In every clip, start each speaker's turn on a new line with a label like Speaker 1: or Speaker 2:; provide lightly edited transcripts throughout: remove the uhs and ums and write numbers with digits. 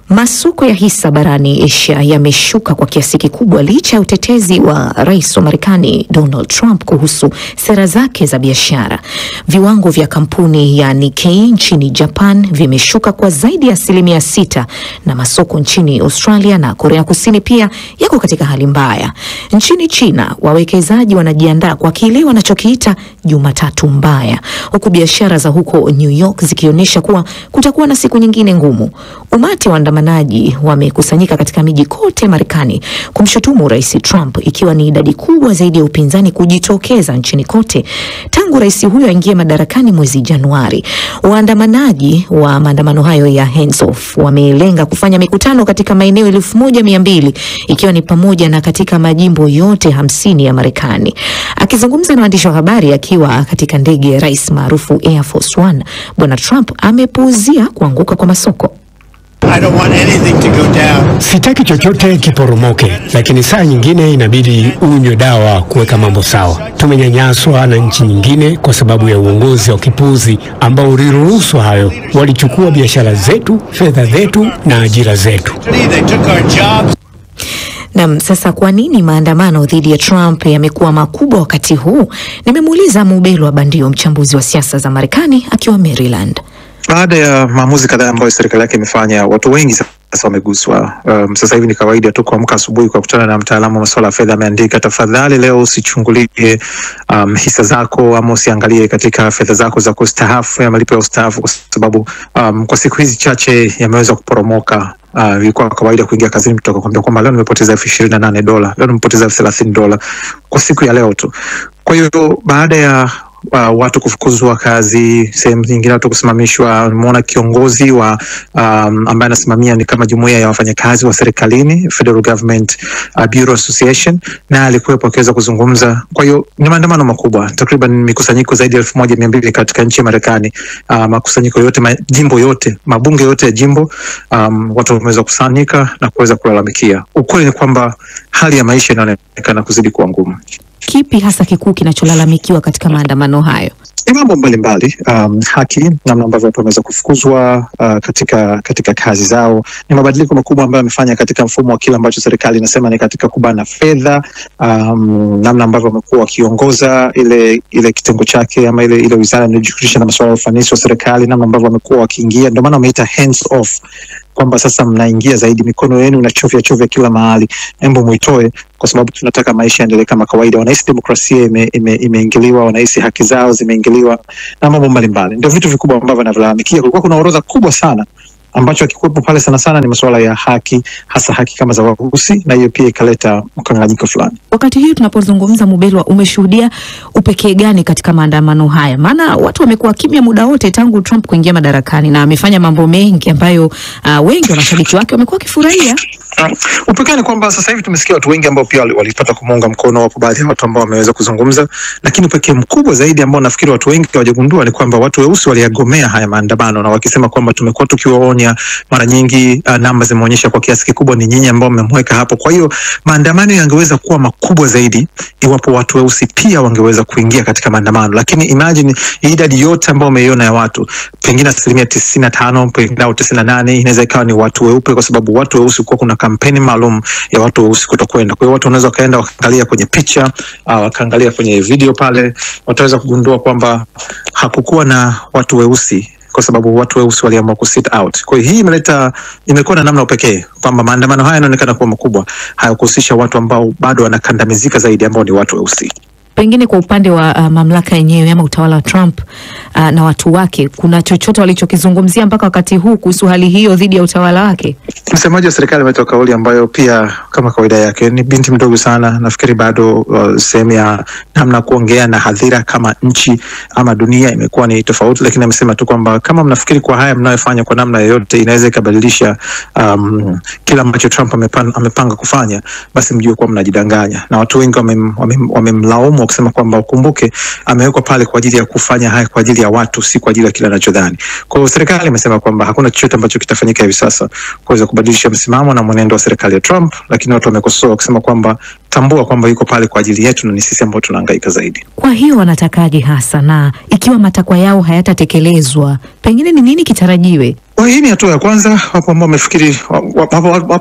Speaker 1: Masoko ya hisa barani Asia yameshuka kwa kiasi kikubwa licha ya utetezi wa rais wa Marekani Donald Trump kuhusu sera zake za biashara. Viwango vya kampuni ya Nikkei nchini Japan vimeshuka kwa zaidi ya 6%, na masoko nchini Australia na Korea Kusini pia yako katika hali mbaya. Nchini China, wawekezaji wanajiandaa kwa kile wanachokiita Jumatatu mbaya, huku biashara za huko New York zikionyesha kuwa kutakuwa na siku nyingine ngumu. Umati wa waandamanaji wamekusanyika katika miji kote Marekani kumshutumu Rais Trump, ikiwa ni idadi kubwa zaidi ya upinzani kujitokeza nchini kote tangu rais huyo aingie madarakani mwezi Januari. Waandamanaji wa maandamano hayo ya hands off wamelenga kufanya mikutano katika maeneo 1200 ikiwa ni pamoja na katika majimbo yote 50 ya Marekani. Akizungumza na waandishi wa habari akiwa katika ndege ya rais maarufu Air Force One, Bwana Trump amepuuzia kuanguka kwa masoko.
Speaker 2: I don't want anything to go down.
Speaker 3: Sitaki chochote kiporomoke, lakini saa nyingine inabidi unywe dawa kuweka mambo sawa. Tumenyanyaswa na nchi nyingine kwa sababu ya uongozi wa kipuzi ambao uliruhusu hayo. Walichukua biashara zetu, fedha zetu na ajira zetu.
Speaker 2: They took our jobs.
Speaker 1: Na sasa kwa nini maandamano dhidi ya Trump yamekuwa makubwa wakati huu? Nimemuuliza Mubelwa Bandio, mchambuzi wa siasa za Marekani akiwa Maryland.
Speaker 4: Baada ya maamuzi kadhaa ambayo serikali yake imefanya, watu wengi sasa wameguswa. Sasa hivi ni kawaida tu kuamka asubuhi kwa kukutana na mtaalamu wa masuala ya fedha, ameandika tafadhali leo usichungulie hisa zako ama usiangalie katika fedha zako za kustaafu ya malipo ya ustaafu, kwa sababu kwa siku hizi chache yameweza kuporomoka. Ilikuwa kawaida kuingia kazini mtu akakwambia kwamba leo nimepoteza $28, leo nimepoteza $30 kwa siku ya leo tu. Kwa hiyo baada ya watu kufukuzwa kazi, sehemu nyingine watu kusimamishwa, nimeona kiongozi wa ambaye anasimamia ni kama jumuiya ya wafanyakazi wa serikalini, Federal Government Bureau Association, na alikuwepo akiweza kuzungumza. Kwa hiyo ni maandamano makubwa, takriban mikusanyiko zaidi ya 1200 katika nchi ya Marekani. Makusanyiko yote, majimbo yote, mabunge yote ya jimbo, watu wameweza kusanyika na kuweza kulalamikia. Ukweli ni kwamba hali ya maisha inaonekana kuzidi kuwa ngumu.
Speaker 1: Kipi hasa kikuu kinacholalamikiwa katika maandamano hayo?
Speaker 4: Ni mambo mbalimbali, haki, namna ambavyo watu wameweza kufukuzwa katika kazi zao. Ni mabadiliko makubwa ambayo yamefanya katika mfumo wa kile ambacho serikali inasema ni katika kubana fedha, namna ambavyo wamekuwa wakiongoza ile kitengo chake ama ile wizara inayojishughulisha na masuala ya ufanisi wa serikali, namna ambavyo wamekuwa wakiingia. Ndio maana wameita hands off, kwamba sasa mnaingia zaidi, mikono yenu inachovya kila mahali, embo muitoe, kwa sababu tunataka maisha yaendelee kama kawaida. Wanahisi demokrasia imeingiliwa, wanahisi haki zao zimeingiliwa na mambo mbalimbali. Ndio vitu vikubwa ambavyo wanalalamikia. Kulikuwa kuna orodha kubwa sana ambacho akikuwepo pale sana ni masuala ya haki, hasa haki kama za Warusi, na hiyo pia ikaleta mkanganyiko fulani.
Speaker 1: Wakati hii tunapozungumza, Mubelwa, umeshuhudia upekee gani katika maandamano haya? Maana watu wamekuwa kimya muda wote tangu Trump kuingia madarakani, na amefanya mambo mengi ambayo wengi wanashabiki wake wamekuwa wakifurahia.
Speaker 4: Upekee ni kwamba sasa hivi tumesikia watu wengi ambao pia walipata kumuunga mkono, wapo baadhi ya watu ambao wameweza kuzungumza, lakini upekee mkubwa zaidi ambao nafikiri watu wengi hawajagundua ni kwamba watu weusi waliyagomea haya maandamano, na wakisema kwamba tumekuwa tukiwaonya mara nyingi, namba zimeonyesha kwa kiasi kikubwa ni nyinyi ambao mmemweka hapo. Kwa hiyo maandamano yangeweza kuwa makubwa zaidi iwapo watu weusi pia wangeweza kuingia katika maandamano, lakini imagine idadi yote ambao umeiona ya watu, pengine 95%, pengine 98% inaweza ikawa ni watu weupe, kwa sababu watu weusi kwa kuna kampeni maalum ya watu weusi kutokwenda. Kwa hiyo watu wanaweza kaenda wakaangalia kwenye picha, wakaangalia kwenye video pale, wataweza kugundua kwamba hakukuwa na watu weusi, kwa sababu watu weusi waliamua kusit out. Kwa hiyo hii imekuwa na namna pekee kwamba maandamano haya yanaonekana kuwa makubwa, hayakuhusisha watu ambao bado wanakandamizika zaidi, ambao ni watu weusi.
Speaker 1: Pengine kwa upande wa mamlaka yenyewe ama utawala wa Trump na watu wake, kuna chochote walichokizungumzia mpaka wakati huu kuhusu hali hiyo dhidi ya utawala wake?
Speaker 4: Msemaji wa serikali ametoa kauli ambayo pia kama kawaida yake, ni binti mdogo sana, nafikiri bado sehemu ya namna kuongea na hadhira kama nchi ama dunia imekuwa ni tofauti, lakini amesema tu kwamba kama mnafikiri kwa haya mnayofanya kwa namna yoyote inaweza ikabadilisha kila ambacho Trump amepanga kufanya, basi mjue kuwa mnajidanganya. Na watu wengi wamemlaumu kusema kwamba ukumbuke amewekwa pale kwa ajili ya kufanya haya kwa ajili ya watu, si kwa ajili ya kile anachodhani. Kwa hiyo serikali imesema kwamba hakuna chochote ambacho kitafanyika hivi sasa kuweza kubadilisha msimamo na mwenendo wa serikali ya Trump, lakini watu wamekosoa kusema kwamba tambua kwamba yuko pale kwa ajili yetu na ni sisi ambao tunahangaika zaidi.
Speaker 1: Kwa hiyo wanatakaje hasa, na ikiwa matakwa yao hayatatekelezwa, pengine ni nini kitarajiwe?
Speaker 4: Hii ni hatua ya kwanza. Wapo ambao wamefikiri, wapo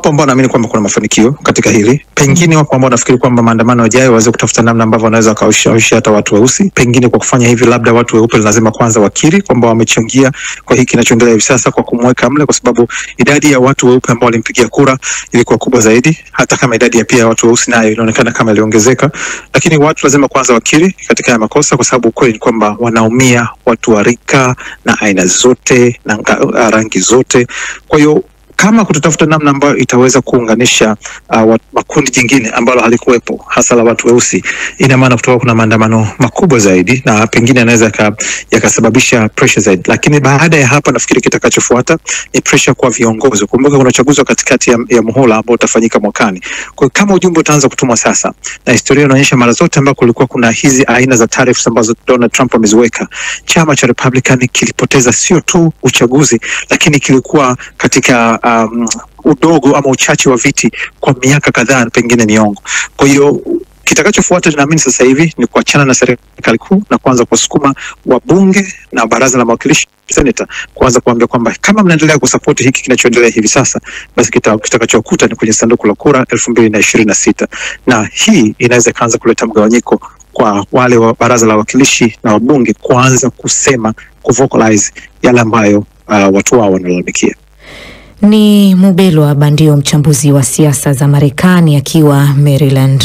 Speaker 4: ambao wanaamini kwamba kuna mafanikio katika hili. Pengine wapo ambao wanafikiri kwamba maandamano yajayo waweze kutafuta namna ambavyo wanaweza kaushawishi hata watu weusi. Pengine kwa kufanya hivi, labda watu weupe lazima kwanza wakiri kwamba wamechangia kwa hiki kinachoendelea hivi sasa kwa kumweka mle, kwa sababu idadi ya watu weupe ambao walimpigia kura ilikuwa kubwa zaidi, hata kama idadi ya pia watu weusi nayo inaonekana kama iliongezeka. Lakini watu lazima kwanza wakiri katika haya makosa, kwa sababu kweli ni kwamba wanaumia watu wa rika na aina zote na rangi zote. Kwa hiyo kama kutatafuta namna ambayo itaweza kuunganisha makundi jingine ambalo halikuwepo, hasa la watu weusi, ina maana kutoka kuna maandamano makubwa zaidi na pengine yanaweza yakasababisha pressure zaidi. Lakini baada ya hapa nafikiri kitakachofuata ni pressure kwa viongozi. Kumbuka kuna uchaguzi wa katikati ya muhula ambao utafanyika mwakani. Kwa hiyo kama ujumbe utaanza kutumwa sasa, na historia inaonyesha mara zote ambako kulikuwa kuna hizi aina za tariffs ambazo Donald Trump ameziweka, chama cha Republican kilipoteza sio tu uchaguzi, lakini kilikuwa katika udogo ama uchache wa viti kwa miaka kadhaa, pengine miongo. Kwa hiyo kitakachofuata tunaamini sasa hivi ni kuachana na serikali kuu na kuanza kusukuma wabunge na baraza la mawakilishi, senator, kuanza kuambia kwamba kama mnaendelea kusupport hiki kinachoendelea hivi sasa, basi kitakachokuta ni kwenye sanduku la kura 2026, na hii inaweza kaanza kuleta mgawanyiko kwa wale wa baraza la wawakilishi na wabunge kuanza kusema, kuvocalize yale ambayo watu wao wanalalamikia.
Speaker 1: Ni Mubelwa Bandio, mchambuzi wa siasa za Marekani akiwa Maryland.